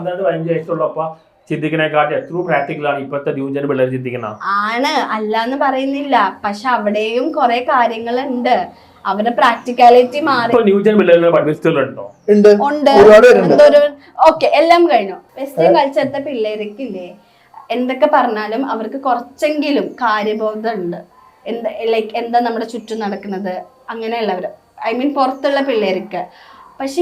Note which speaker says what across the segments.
Speaker 1: 12-15 വയസ്സുള്ളപ്പോ ചിന്തിക്കുന്നതിനെക്കാട്ടി എത്രയോ പ്രാക്ടിക്കലാണ് ഇപ്പോഴത്തെ ന്യൂജൻ പിള്ളേർ ചിന്തിക്കുന്നത്.
Speaker 2: ആണ് അല്ലാന്ന് പറയുന്നില്ല, പക്ഷെ അവിടെയും കുറെ കാര്യങ്ങളുണ്ട്. അവരുടെ പ്രാക്ടിക്കാലിറ്റി മാറി.
Speaker 1: ന്യൂജൻ പിള്ളേരുടെ പഠിപ്പിച്ചിട്ടുണ്ടോ?
Speaker 2: ഉണ്ട്. ഓക്കെ, എല്ലാം കഴിഞ്ഞു. വെസ്റ്റേൺ കൾച്ചറത്തെ പിള്ളേർക്കില്ലേ എന്തൊക്കെ പറഞ്ഞാലും അവർക്ക് കുറച്ചെങ്കിലും കാര്യബോധം ഉണ്ട്. എന്താ നമ്മുടെ ചുറ്റും നടക്കുന്നത് അങ്ങനെയുള്ളവർ, ഐ മീൻ പുറത്തുള്ള പിള്ളേർക്ക്. പക്ഷെ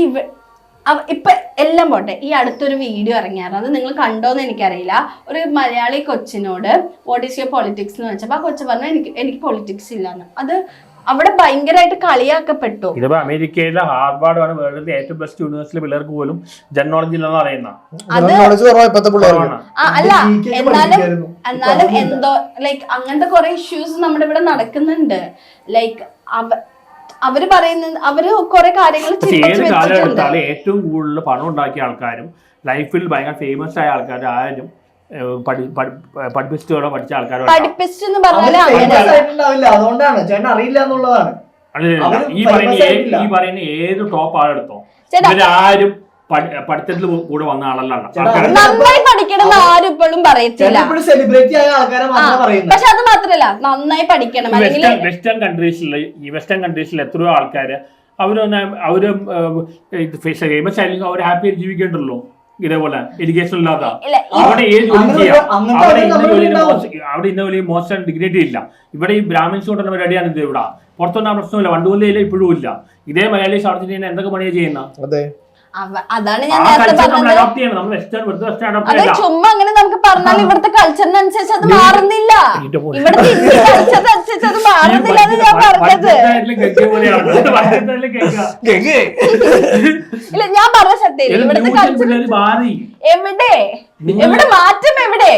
Speaker 2: ഇപ്പൊ എല്ലാം പോട്ടെ, ഈ അടുത്തൊരു വീഡിയോ ഇറങ്ങിയായിരുന്നു, അത് നിങ്ങൾ കണ്ടോന്ന് എനിക്കറിയില്ല. ഒരു മലയാളി കൊച്ചിനോട് വാട്ട് ഈസ് യുവർ പൊളിറ്റിക്സ് എന്ന് വെച്ചപ്പോ ആ കൊച്ചു പറഞ്ഞു എനിക്ക് പൊളിറ്റിക്സ് ഇല്ലാന്ന്. അത് അവിടെ ഭയങ്കരമായിട്ട് കളിയാക്കപ്പെട്ടു.
Speaker 1: ഇതിപ്പോ അമേരിക്കയിലെ ഹാർവാർഡ് ആണ് വേൾഡിലെ ഏറ്റവും ബെസ്റ്റ് യൂണിവേഴ്സിറ്റി പിള്ളേർക്ക് പോലും ജനറോളജി ഇല്ലെന്ന് അറിയുന്ന.
Speaker 2: അല്ല എന്നാലും എന്തോ ലൈക്ക് അങ്ങനത്തെ കുറെ ഇഷ്യൂസ് നമ്മുടെ ഇവിടെ നടക്കുന്നുണ്ട്. ലൈക്ക് അവര് പറയുന്നത് അവര് കുറെ കാര്യങ്ങൾ
Speaker 1: ഏറ്റവും കൂടുതൽ പണം ഉണ്ടാക്കിയ ആൾക്കാരും ലൈഫിൽ ഭയങ്കര ഫേമസ് ആയ ആൾക്കാരും ആരും പഠിപ്പിസ്റ്റോടെ പഠിച്ച ആൾക്കാരും
Speaker 3: അതുകൊണ്ടാണ് ചേട്ടൻ അറിയില്ല എന്നുള്ളതാണ്.
Speaker 1: ഈ പറയുന്ന ഏത് ടോപ്പ് ആളെടുത്തോ ഇവരാരും പഠിത്തത്തിൽ കൂടെ വന്ന ആളല്ല.
Speaker 2: നന്നായി പഠിക്കണം ആരും ഇപ്പോഴും പറയത്തില്ല.
Speaker 3: സെലിബ്രിറ്റി ആയ ആൾക്കാരെ പറയുന്നത്.
Speaker 2: പക്ഷെ അത് മാത്രല്ല, നന്നായി പഠിക്കണം.
Speaker 1: വെസ്റ്റേൺ കൺട്രീസിൽ എത്രയോ ആൾക്കാര് അവര് ഫേമസ് ആയിരിക്കും, അവർ ഹാപ്പി ആയിട്ട് ജീവിക്കേണ്ടല്ലോ. ഇതേപോലെ എഡ്യൂക്കേഷൻ ഇല്ലാത്ത അവിടെ ഏത് ജോലി ചെയ്യാം, അവിടെ ഇന്ന വലിയ മോശം ഡിഗ്നിറ്റി ഇല്ല. ഇവിടെ ഈ ബ്രാഹ്മിൻസ് കൊണ്ടുള്ള പരിപാടിയാണ് ഇത്. ഇവിടെ പുറത്തൊന്നും പ്രശ്നമില്ല, വണ്ടുകൊല്ലയില്ല, ഇപ്പോഴും ഇല്ല. ഇതേ മലയാളി സൗത്ത് ഇന്ത്യൻ എന്തൊക്കെ പണിയാണ് ചെയ്യുന്ന?
Speaker 2: അതാണ് ഞാൻ നേരത്തെ പറഞ്ഞത്. അത് ചുമ്മാ അങ്ങനെ നമുക്ക് പറഞ്ഞാൽ ഇവിടുത്തെ കൾച്ചറിനനുസരിച്ച് അത് മാറുന്നില്ല. ഇവിടുത്തെ ഇന്ത്യൻ കൾച്ചറിനനുസരിച്ച് അത് മാറുന്നില്ല എന്ന് ഞാൻ പറഞ്ഞത്. ഇല്ല, ഞാൻ പറഞ്ഞ സത്യം. ഇവിടുത്തെ കൾച്ചർ എവിടെ മാറ്റം എവിടെ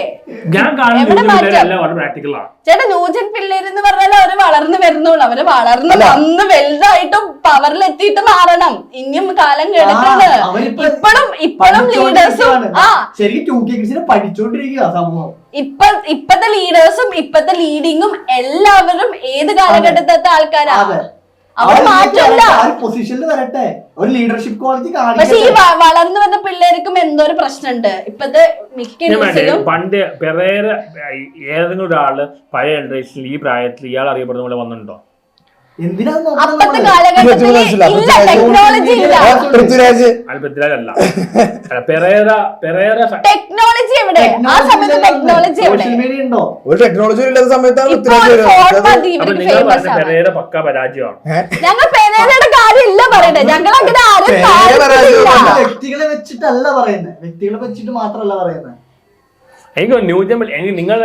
Speaker 2: ചേട്ടാ? ന്യൂജൻ പിള്ളേർ എന്ന് പറഞ്ഞാൽ അവര് വളർന്നു വരുന്നുള്ളൂ. അവര് വളർന്ന് വന്ന് വലുതായിട്ടും പവറിലെത്തിയിട്ട് മാറണം. ഇനിയും കാലം കിടക്കുന്നത്. ഇപ്പോഴും ലീഡേഴ്സും ഇപ്പത്തെ ലീഡേഴ്സും ഇപ്പത്തെ ലീഡിങ്ങും എല്ലാവരും ഏത് കാലഘട്ടത്തെ ആൾക്കാരാണ്. അവർ മാറ്റമില്ല. പക്ഷെ ഈ വളർന്നു വരുന്ന പിള്ളേർക്കും എന്തോ ഒരു പ്രശ്നമുണ്ട്. ഇപ്പത്തെ മിക്ക ന്യൂസിലും
Speaker 1: പണ്ട് ഏതെങ്കിലും ഒരാള് പഴയ ജനറേഷനിൽ ഈ പ്രായത്തിൽ ഇയാൾ അറിയപ്പെടുന്ന പോലെ വന്നിട്ടുണ്ടോ?
Speaker 2: അപ്പത്തെ കാലഘട്ടത്തിൽ ഇല്ല, ടെക്നോളജി ഇല്ല. ടെക്നോളജി എവിടെ? ആ സമയത്ത് ടെക്നോളജി എവിടെ?
Speaker 4: ഒരു ടെക്നോളജി ഇല്ലാത്ത സമയത്താണ്
Speaker 1: പക്ക പരാജയമാണ്.
Speaker 2: ഞങ്ങൾ പെരേരയുടെ കാര്യമില്ല പറയട്ടെ. ഞങ്ങൾ അങ്ങനെ ആരും
Speaker 3: വ്യക്തികളെ വെച്ചിട്ടല്ല പറയുന്നത്, വ്യക്തികളെ വെച്ചിട്ട് മാത്രമല്ല പറയുന്നത്.
Speaker 1: എനിക്ക് ന്യൂജൻ നിങ്ങൾ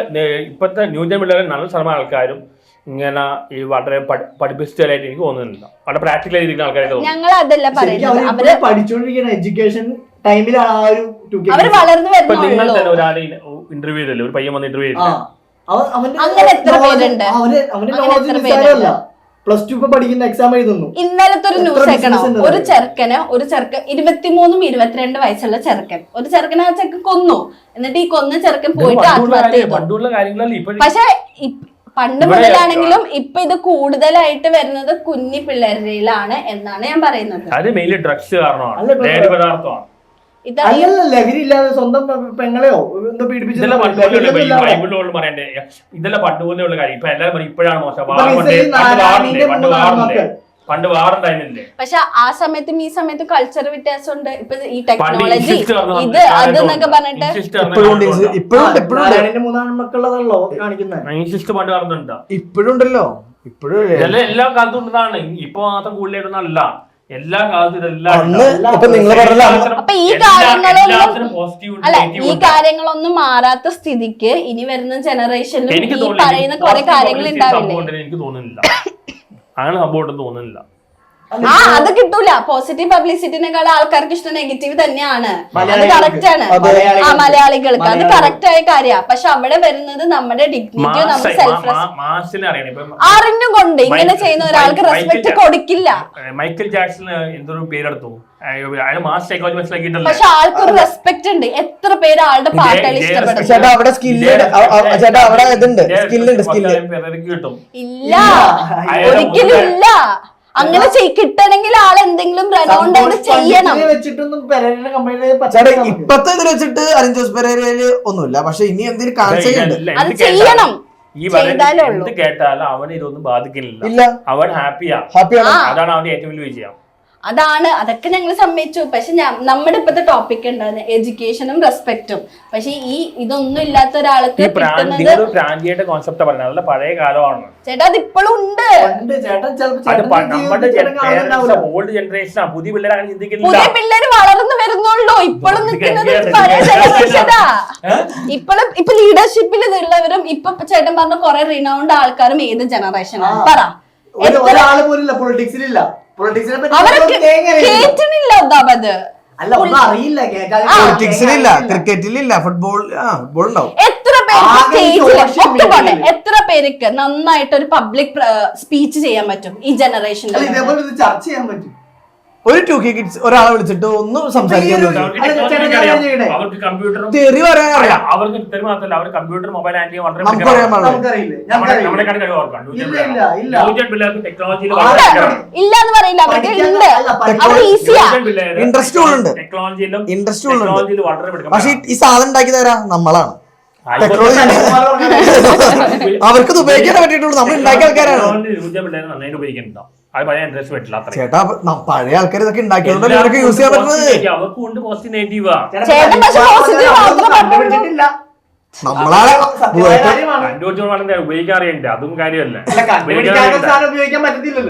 Speaker 1: ഇപ്പോഴത്തെ ന്യൂജൻ പിള്ളേരെ നല്ല ശതമാനം ആൾക്കാരും ഇങ്ങനെ ഈ വളരെ പഠിപ്പിച്ചായിട്ട് എനിക്ക് തോന്നുന്നില്ല. വളരെ പ്രാക്ടിക്കൽ ആയിരിക്കുന്ന ആൾക്കാരായിട്ട്
Speaker 2: ഞങ്ങൾ അതല്ല പറയുന്നത്. അവര്
Speaker 3: പഠിച്ചുകൊണ്ടിരിക്കുന്ന എഡ്യൂക്കേഷൻ ടൈമിലാണ് ആ ഒരു
Speaker 2: അവര് വളർന്നു വരുന്നത്.
Speaker 1: നിങ്ങൾ തന്നെ ഒരാളെ ഇന്റർവ്യൂ ചെയ്തല്ലേ, ഒരു പയ്യൻ വന്ന് ഇന്റർവ്യൂ ചെയ്തില്ല,
Speaker 2: അങ്ങനെ എത്ര പേരുണ്ട്?
Speaker 3: പ്ലസ് ടു പഠിക്കുന്ന എക്സാം എഴുതുന്നു.
Speaker 2: ഇന്നലത്തെ ഒരു ന്യൂസ് കേൾക്കണം. ഒരു ചെറുക്കൻ 23 22 വയസ്സുള്ള ചെറുക്കൻ, ഒരു ചെറുക്കനെ ആ ചെറുക്കൻ കൊന്നു. എന്നിട്ട് ഈ കൊന്ന ചെറുക്കൻ പോയിട്ട് ആത്മഹത്യ ചെയ്തു. പക്ഷെ പണ്ട് മുതലാണെങ്കിലും ഇപ്പൊ ഇത് കൂടുതലായിട്ട് വരുന്നത് കുഞ്ഞി പിള്ളേരിലാണ് എന്നാണ് ഞാൻ പറയുന്നത്.
Speaker 1: ഡ്രഗ്സ് കാരണമാണ്.
Speaker 3: ലഹരി ഇല്ലാതെ സ്വന്തം പെങ്ങളെയോ എന്തോ പീഡിപ്പിച്ചു.
Speaker 1: ഇതെല്ലാം പണ്ട് പോലെയുള്ള കാര്യം. ഇപ്പൊ എല്ലാവരും ഇപ്പോഴാണ് മോശം. പണ്ട് വാറുണ്ടായിരുന്നില്ലേ?
Speaker 2: പക്ഷെ ആ സമയത്തും ഈ സമയത്തും കൾച്ചർ വ്യത്യാസമുണ്ട്. ഇപ്പൊ ഈ ടെക്നോളജി ഇത് അതെന്നൊക്കെ പറഞ്ഞിട്ട്
Speaker 1: പണ്ട് കാണുന്നുണ്ട്.
Speaker 4: ഇപ്പോഴും ഉണ്ടല്ലോ, ഇപ്പോഴും
Speaker 1: എല്ലാ കാലത്തും ഉള്ളതാണ്. ഇപ്പൊ മാത്രം കൂടുതലായിട്ടൊന്നല്ല, എല്ലാ കാലത്തും
Speaker 2: അപ്പൊ ഈ കാര്യങ്ങളൊന്നും മാറാത്ത സ്ഥിതിക്ക് ഇനി വരുന്ന ജനറേഷനിൽ ഈ പറയുന്ന കുറെ കാര്യങ്ങൾ ഉണ്ടാവില്ലേ?
Speaker 1: എനിക്ക് തോന്നുന്നില്ല, അങ്ങനെ സംഭവം തോന്നുന്നില്ല.
Speaker 2: അത് കിട്ടൂല. പോസിറ്റീവ് പബ്ലിസിറ്റിനേക്കാൾ ആൾക്കാർക്ക് ഇഷ്ടം നെഗറ്റീവ് തന്നെയാണ്. അത് കറക്റ്റ് ആണ്. മലയാളികൾക്ക് അത് കറക്റ്റ് ആയ കാര്യമാണ്. പക്ഷെ അവിടെ വരുന്നത് നമ്മുടെ ഡിഗ്നിറ്റിയോ നമ്മുടെ സെൽഫ് അറിഞ്ഞും കൊണ്ട് ഇങ്ങനെ ചെയ്യുന്ന ഒരാൾക്ക് റെസ്പെക്ട് കൊടുക്കില്ല.
Speaker 1: മൈക്കൽ ജാക്സൺ എന്തൊരു പേരെടുത്തു,
Speaker 2: പക്ഷെ ആൾക്കൊരു റെസ്പെക്ട് ഉണ്ട്. എത്ര പേര് ആളുടെ പാട്ടുകൾ ഇഷ്ടപ്പെടും. ഇല്ല, ഒരിക്കലും ഇല്ല. അങ്ങനെ കിട്ടണമെങ്കിൽ ആൾ എന്തെങ്കിലും റെനൗണ്ട് ആയിട്ട് ചെയ്യണം.
Speaker 3: വെച്ചിട്ടൊന്നും പെരേരയുടെ കമ്പനിയിലെ
Speaker 4: ചേട്ടാ ഇപ്പത്തെ ഇതിൽ വെച്ചിട്ട് അലിൻ ജോസ് പെരേരയില് ഒന്നുമില്ല, പക്ഷെ ഇനി എന്തെങ്കിലും കാണിച്ചുണ്ട്
Speaker 2: അത് ചെയ്യണം.
Speaker 1: ഈ എന്ത് കേട്ടാലും അവനെ ഇതൊന്നും ബാധിക്കില്ല.
Speaker 4: ഇല്ല,
Speaker 1: അവൻ ഹാപ്പിയാണ്. അതാണ് അവന്റെ ഏറ്റവും വലിയ വിജയം.
Speaker 2: അതാണ്, അതൊക്കെ ഞങ്ങൾ സമ്മതിച്ചു. പക്ഷെ നമ്മുടെ ഇപ്പത്തെ ടോപ്പിക് ഉണ്ടായിരുന്നു എഡ്യൂക്കേഷനും റെസ്പെക്റ്റും. പക്ഷെ ഇതൊന്നും ഇല്ലാത്ത ഒരാൾക്ക്
Speaker 1: പ്രാന്തിയുടെ കോൺസെപ്റ്റ് പറഞ്ഞത് നല്ല പഴയ കാലമാണ്
Speaker 2: ചേട്ടാ. അത് ഇപ്പോഴും ഉണ്ട്.
Speaker 1: നമ്മുടെ ഓൾഡ് ജനറേഷനാ. പുതിയ പിള്ളേർ അങ്ങനെ ചിന്തിക്കുന്നില്ല.
Speaker 2: പുതിയ പിള്ളേര് വളർന്നു വരുന്നുള്ളൂ. ഇപ്പോഴും നിൽക്കുന്നത് പഴയ ജനറേഷനാ. ഇപ്പൊ ലീഡർഷിപ്പിൽ ഉള്ളവരും ഇപ്പൊ ചേട്ടൻ പറഞ്ഞ കുറെ റിനൗണ്ട് ആൾക്കാരും ഏത് ജനറേഷനാണ് പറ?
Speaker 3: ഒരാള് പോലില്ല പൊളിറ്റിക്സിലില്ല.
Speaker 2: അവർക്ക് കേട്ടിട്ടില്ല അത്.
Speaker 3: അല്ല, ഒന്നും അറിയില്ല.
Speaker 4: പൊളിറ്റിക്സിലില്ല, ക്രിക്കറ്റിലില്ല, ഫുട്ബോൾ ഉണ്ടാവും.
Speaker 2: എത്ര പേർക്ക് സ്റ്റേജിൽ എത്ര പേർക്ക് നന്നായിട്ട് ഒരു പബ്ലിക് സ്പീച്ച് ചെയ്യാൻ പറ്റും ഈ ജനറേഷനിൽ?
Speaker 3: ഇതേപോലെ ചർച്ച ചെയ്യാൻ പറ്റും.
Speaker 4: ഒരു 2K കിഡ്സ് ഒരാളെ വിളിച്ചിട്ട് ഒന്നും സംസാരിക്കാൻ
Speaker 1: അവർക്ക് കമ്പ്യൂട്ടറും
Speaker 4: തെറി പറയാൻ അറിയാം.
Speaker 1: അവർക്ക് ഇത്ര മാത്രമല്ല, അവർ കമ്പ്യൂട്ടർ മൊബൈൽ ഹാൻഡിൽ ചെയ്യാൻ വളരെ
Speaker 4: നമുക്കറിയാൻ പാടില്ല.
Speaker 1: നമ്മളെക്കാട് കഴിവ് ഓർക്കാം. പിള്ളേർക്ക് ടെക്നോളജിയിൽ
Speaker 2: ഇല്ലാന്ന് പറയില്ല, അവർക്ക് ഉണ്ട്. അവർ ഈസിയാ.
Speaker 4: ഇൻട്രസ്റ്റ് ഉണ്ട്,
Speaker 1: ടെക്നോളജിയിലും
Speaker 4: ഇൻട്രസ്റ്റ് ഉണ്ട്.
Speaker 1: വളരെ പഠിക്കണം.
Speaker 4: പക്ഷെ ഈ സാധനം ഉണ്ടാക്കി തരാ നമ്മളാണ്. ടെക്നോളജി അവർക്ക് ഉപയോഗിക്കാൻ പറ്റിയിട്ടുള്ളൂ, നമ്മൾ ഉണ്ടാക്കിയ ആൾക്കാരാണ്.
Speaker 1: പിള്ളേരെ നന്നായിട്ട് ഉപയോഗിക്കുന്നുണ്ടോ? അത് പഴയ ഇൻട്രസ്റ്റ് പറ്റില്ല.
Speaker 4: ചേട്ടാ പഴയ ആൾക്കാർ ഇതൊക്കെ ഉണ്ടാക്കിയതുകൊണ്ട് ഇവർക്ക് യൂസ് ചെയ്യാൻ പറ്റുന്നത്.
Speaker 1: അവർക്കും ഉണ്ട് പോസിറ്റീവ് നെഗറ്റീവാ.
Speaker 4: നമ്മളാണ്
Speaker 1: കണ്ടുപിടിച്ചോണ്ട് ഉപയോഗിക്കാൻ അറിയണ്ടേ? അതും കാര്യമല്ല.
Speaker 3: ഉപയോഗിക്കാൻ പറ്റത്തില്ലല്ലോ.